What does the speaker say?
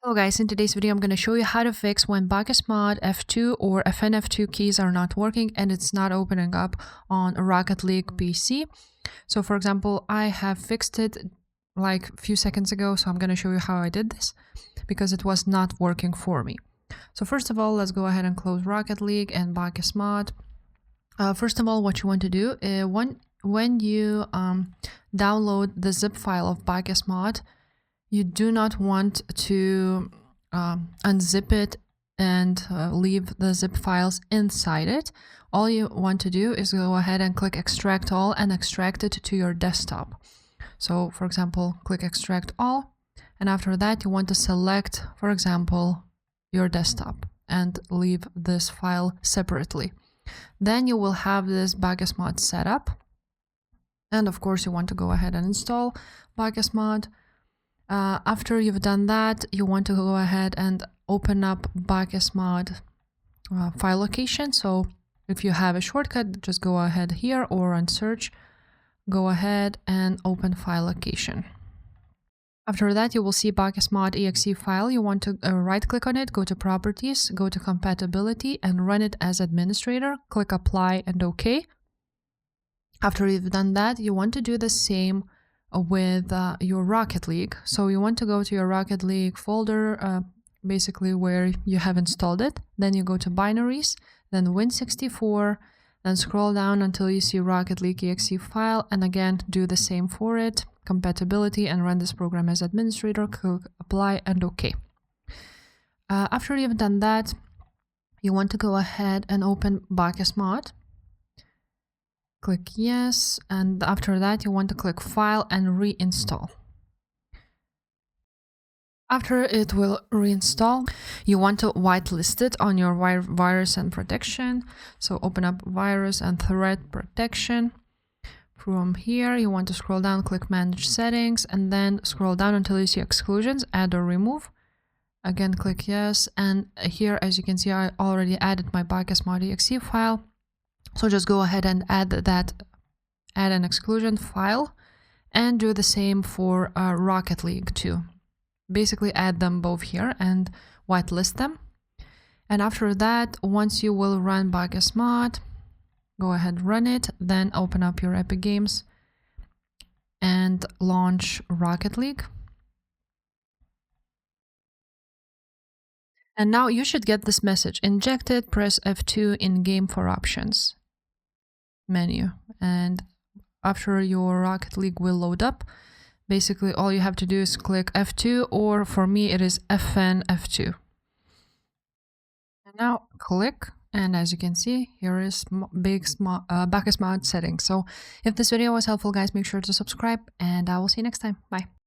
Hello guys, in today's video I'm going to show you how to fix when BakkesMod F2 or FNF2 keys are not working and it's not opening up on a Rocket League PC. So for example, I have fixed it like a few seconds ago, so I'm going to show you how I did this because it was not working for me. So first of all, let's go ahead and close Rocket League and BakkesMod. First of all, what you want to do is when you download the zip file of BakkesMod, you do not want to unzip it and leave the zip files inside it. All you want to do is go ahead and click extract all and extract it to your desktop. So for example, click extract all, and after that you want to select, for example, your desktop and leave this file separately. Then you will have this BakkesMod setup, and of course you want to go ahead and install BakkesMod. After you've done that, you want to go ahead and open up BakkesMod file location. So if you have a shortcut, just go ahead here or on search, go ahead and open file location. After that, you will see BakkesMod exe file. You want to right click on it, go to properties, go to compatibility and run it as administrator. Click apply and OK. After you've done that, you want to do the same with your Rocket League. So you want to go to your Rocket League folder, basically where you have installed it. Then you go to binaries, then Win64, then scroll down until you see Rocket League exe file, and again do the same for it, compatibility, and run this program as administrator. Click apply and OK. After you've done that, you want to go ahead and open BakkesMod. Click yes, and after that you want to click file and reinstall. After it will reinstall, you want to whitelist it on your virus and protection. So open up virus and threat protection. From here you want to scroll down, click manage settings, and then scroll down until you see exclusions, add or remove. Again click yes, and here as you can see I already added my BakkesMod exe file. So just go ahead and add an exclusion file and do the same for Rocket League too. Basically add them both here and whitelist them. And after that, once you will run BakkesMod, go ahead, run it, then open up your Epic Games and launch Rocket League. And now you should get this message: injected, press F2 in game for options menu. And after your Rocket League will load up, basically all you have to do is click F2, or for me it is FNF2. And now click, and as you can see, here is BakkesMod settings. So if this video was helpful, guys, make sure to subscribe, and I will see you next time. Bye.